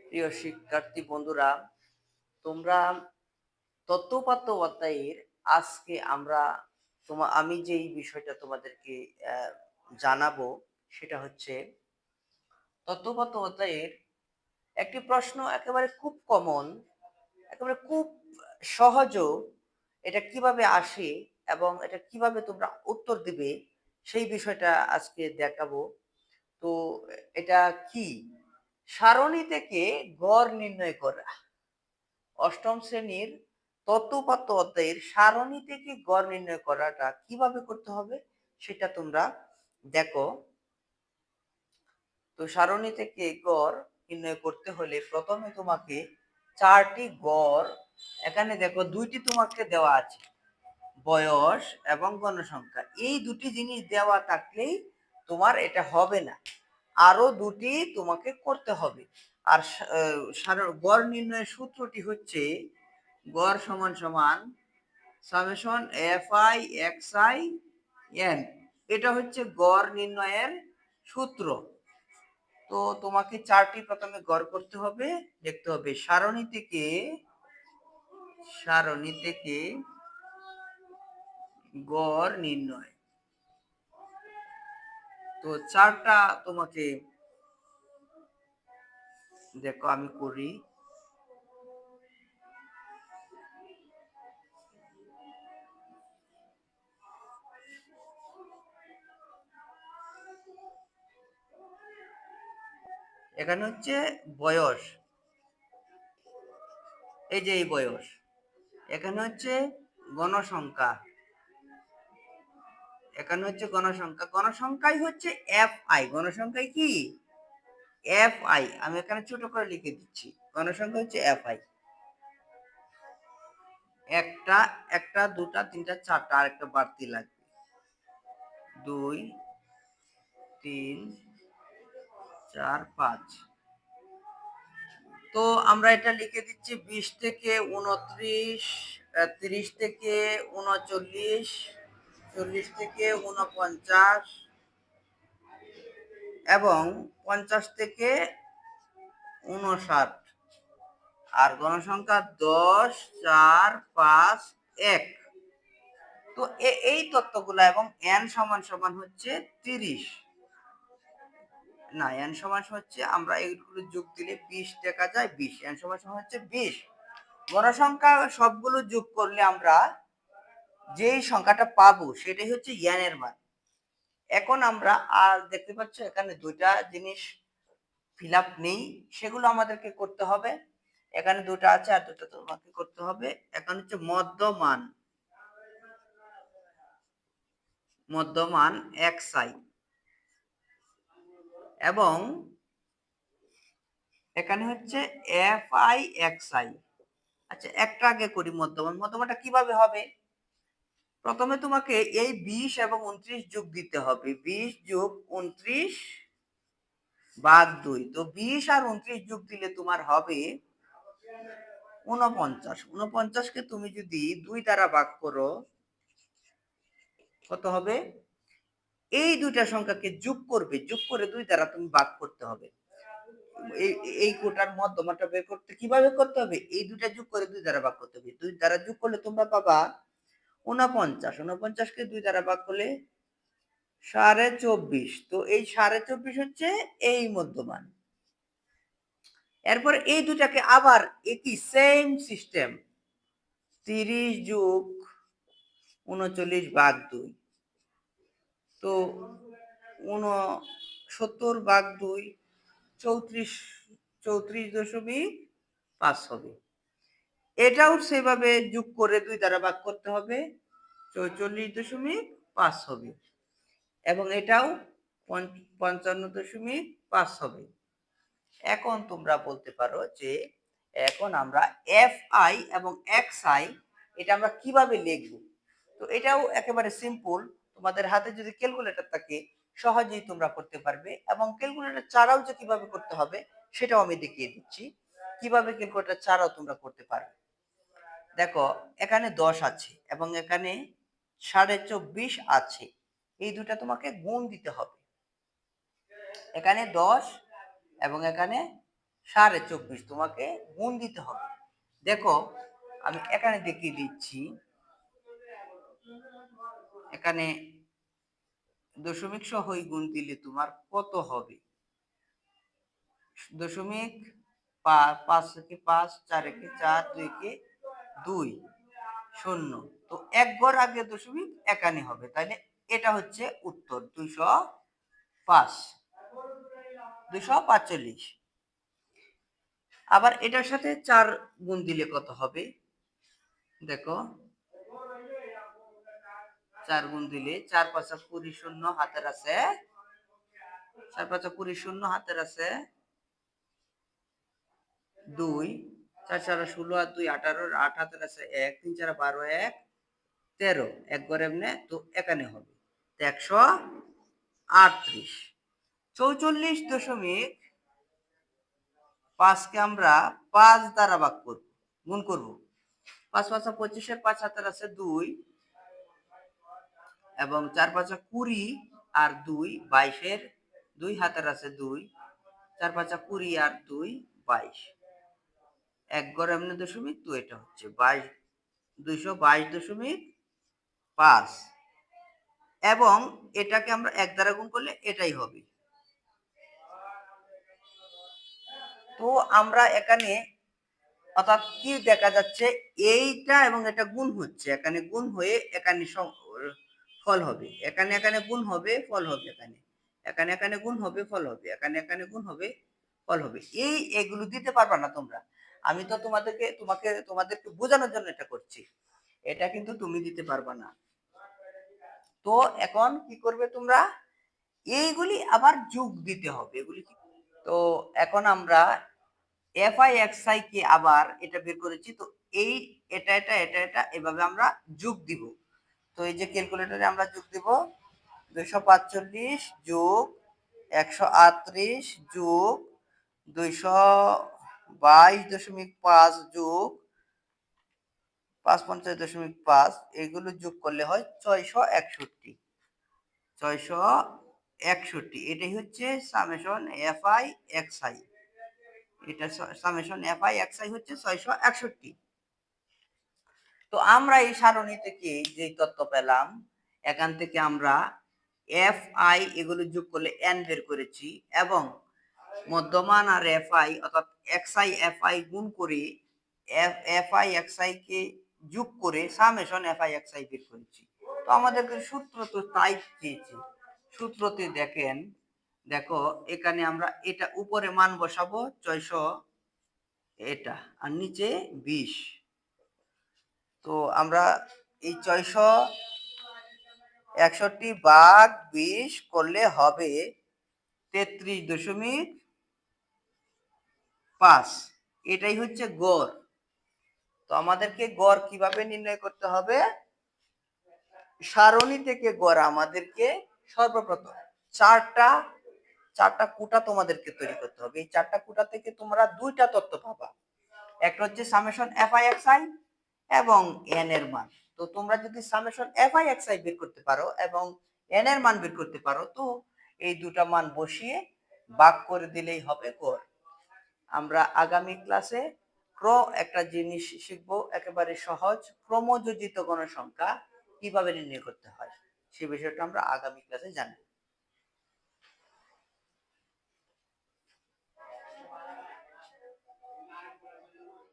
প্রিয় শিক্ষার্থী বন্ধুরা, তোমরা তত্ত্বপাত্য অধ্যায়ের আজকে আমি যেই বিষয়টা তোমাদেরকে জানাবো সেটা হচ্ছে তত্ত্বপাত্য অধ্যায়ের একটি প্রশ্ন, একেবারে খুব কমন, একেবারে খুব সহজও। এটা কিভাবে আসে এবং এটা কিভাবে তোমরা উত্তর দিবে সেই বিষয়টা আজকে দেখাবো। তো এটা কি? সারণী থেকে গড় নির্ণয় করা। অষ্টম শ্রেণীর তত্ত্বপাত্য অধ্যায়ের সারণী থেকে গড় নির্ণয় করাটা কিভাবে করতে হবে সেটা তোমরা দেখো। তো সারণী থেকে গড় নির্ণয় করতে হলে প্রথমে তোমাকে চারটি গড়, এখানে দেখো দুইটি তোমাকে দেওয়া আছে, বয়স এবং গণসংখ্যা। এই দুটি জিনিস দেওয়া থাকলেই তোমার এটা হবে না, আরো দুটি তোমাকে করতে হবে। আর গড় নির্ণয়ের সূত্রটি হচ্ছে গড় সমান সমান summation F I x I N. এটা হচ্ছে গড় নির্ণয়ের সূত্র। তো তোমাকে চারটি প্রথমে গড় করতে হবে, দেখতে হবে সারণী থেকে গড় নির্ণয়। তো চারটা তোমাকে দেখো আমি করি। এখানে হচ্ছে বয়স, এই যে এই বয়স। এখানে হচ্ছে গণসংখ্যা, এখানে হচ্ছে গণসংখ্যা। গণসংখ্যাই হচ্ছে এফ আই। গণসংখ্যাই কি? F I. আমি এখানে ছোট করে লিখে দিচ্ছি, গণসংখ্যা হচ্ছে এফ আই। একটা একটা দুটা তিনটা চারটা, আর একটা বাড়তি লাগবে, 2 3 4 5। তো আমরা এটা লিখে দিচ্ছি 20 থেকে 29, 30 থেকে 39, 40 থেকে 49 এবং 50 থেকে 59। আর গণসংখ্যা 10, 4, 5, 1। তো এই তত্ত্বগুলো এবং n সমান সমান হচ্ছে 30। না, n সমান হচ্ছে, আমরা এইগুলো যোগ দিলে 20 দেখা যায়, 20। n সমান সমান হচ্ছে 20। গণসংখ্যা সবগুলো যোগ করলে আমরা যেই সংখ্যাটা পাবো সেটাই হচ্ছে n এর মান। এখন আমরা আর দেখতে পাচ্ছ এখানে দুইটা জিনিস ফিল আপ নেই, সেগুলো আমাদেরকে করতে হবে। এখানে দুটো আছে আর দুটো তোমাকে করতে হবে। এখন হচ্ছে মধ্যমান এক্স আই এবং এখানে হচ্ছে এফ আই এক্স আই। আচ্ছা, একটা আগে করি মধ্যমানটা কিভাবে হবে। প্রথমে তোমাকে এই 20 এবং 29 যোগ দিতে হবে। 20 যোগ 29 ভাগ 2। তো 20 আর 29 যোগ দিলে তোমার হবে 49। 49 কে তুমি যদি 2 দ্বারা ভাগ করো কত হবে? এই দুইটা সংখ্যাকে যোগ করবে, যোগ করে 2 দ্বারা তুমি ভাগ করতে হবে। এই কোটার মধ্যমানটা বের করতে কিভাবে করতে হবে? এই দুইটা যোগ করে 2 দ্বারা ভাগ করতে হবে। 2 দ্বারা যোগ করলে তোমরা পাবা 49। 49 কে 2 দ্বারা ভাগ করলে 24.5। তো এই 24.5 হচ্ছে এই মধ্যমান। এরপর এই দুটাকে আবার একই সেম সিস্টেম, 30 যোগ 39 ভাগ 2। তো 69 ভাগ 2 34.5 হবে। এটাও সেভাবে যোগ করে 2 দ্বারা ভাগ করতে হবে, 44.5 হবে। এবং এটাও 55.5 হবে। এখন তোমরা বলতে পারো যে এখন আমরা এফ আই এবং এক্স আই এটা আমরা কিভাবে লিখব। তো এটাও একেবারে সিম্পল। তোমাদের হাতে যদি ক্যালকুলেটর থাকে সহজেই তোমরা করতে পারবে, এবং ক্যালকুলেটর ছাড়াও যে কিভাবে করতে হবে সেটাও আমি দেখিয়ে দিচ্ছি, কিভাবে ক্যালকুলেটর ছাড়াও তোমরা করতে পারবে। দেখো, এখানে 10 আছে এবং এখানে 24.5 আছে। এই দুটা তোমাকে গুণ দিতে হবে। এখানে 10 এবং এখানে 24.5 তোমাকে গুণ দিতে হবে। দেখো আমি এখানে দেখিয়ে দিচ্ছি, এখানে দশমিক সহই গুণ দিলে তোমার কত হবে? দশমিক 5 একে 5, 4 একে 4, 2 একে 2, 0। তো এক ঘর আগে দশমিক এখানে হবে, তাহলে এটা হচ্ছে উত্তর 205, 245। আবার এটার সাথে 4 গুণ দিলে কত হবে? দেখো 4 গুণ দিলে 4 5 20, শূন্য হাতের আছে, 4 5 20, শূন্য হাতের আছে 2, 4 4 16 আর 2 18, 8 হাতের আছে 1, 3 4 12, 1 13, এক ঘর এমনে তো এখানে হবে 138। 44.5 কে আমরা 5 দ্বারা ভাগ করব, গুণ করব। 5 5 25, 5 হাতের আছে 2 এবং 4 5 20 আর 2 22, 2 হাতের আছে 2, 4 5 20 আর 2 22, এক ঘর এমনি দশমিক, তো এটা হচ্ছে 222.5 এবং এটাকে আমরা 1 দ্বারা গুণ করলে এটাই হবে। তো আমরা এখানে অর্থাৎ কি দেখা যাচ্ছে, এইটা এবং এটা গুণ হচ্ছে, এখানে গুণ হয়ে এখানে ফল হবে, এখানে এখানে গুণ হবে ফল হবে, এখানে এখানে এখানে গুণ হবে ফল হবে, এখানে এখানে গুণ হবে ফল হবে। এগুলো দিতে পারবা না তোমরা, আমি তো তোমাদেরকে বোঝানোর জন্য এটা করছি, এটা কিন্তু তুমি দিতে পারবা না। তো এখন কি করবে তোমরা, এইগুলি আবার যোগ দিতে হবে, এগুলি তো এখন আমরা এফআই এক্সআই কে আবার এটা বের করেছি, তো এই এটা এটা এটা এটা এভাবে আমরা যোগ দিব। তো এই যে ক্যালকুলেটরে আমরা যোগ দিব 245 যোগ 138 যোগ 222.5 যোগ 550.5, এগুলো যোগ করলে হয় 661। 661, এটাই হচ্ছে সামেশন এফআই এক্সআই, এটা সামেশন এফআই এক্সআই হচ্ছে 661। তো আমরা এই সারণী থেকে যে তথ্য পেলাম, এখান থেকে আমরা এফ আই এগুলো যোগ করলে এন বের করেছি এবং মধ্যমান আর এফ আই অর্থাৎ এক্স আই এফ আই গুণ করে F I x I K যোগ করে summation F I x I বের করেছি। তো আমাদেরকে সূত্র তো তাই চেয়েছে, সূত্রতে দেখেন, দেখো এখানে আমরা এটা উপরে মান বসাবো 600 এটা আর নিচে 20। তো আমরা এই 661 ভাগ 20 করলে হবে 33.5, এটাই হচ্ছে গড়। তো আমাদেরকে গড় কিভাবে নির্ণয় করতে হবে, সারণী থেকে গড় আমাদেরকে সর্বপ্রথম চারটা কুটা তোমাদেরকে তৈরি করতে হবে। এই চারটা কুটা থেকে তোমরা দুইটা তথ্য পাবা, একটা হচ্ছে সামেশন এফআই এক্সআই এবং এন এর মান। তো তোমরা যদি সামেশন এফআই এক্সআই বের করতে পারো এবং এন এর মান বের করতে পারো, তো এই দুটা মান বসিয়ে ভাগ করে দিলেই হবে গড়। আমরা আগামী ক্লাসে একটা জিনিস শিখবো, একেবারে সহজ, ক্রমযোজিত গণসংখ্যা কিভাবে নির্ণয় করতে হয়, সে বিষয়টা আমরা আগামী ক্লাসে জানবো।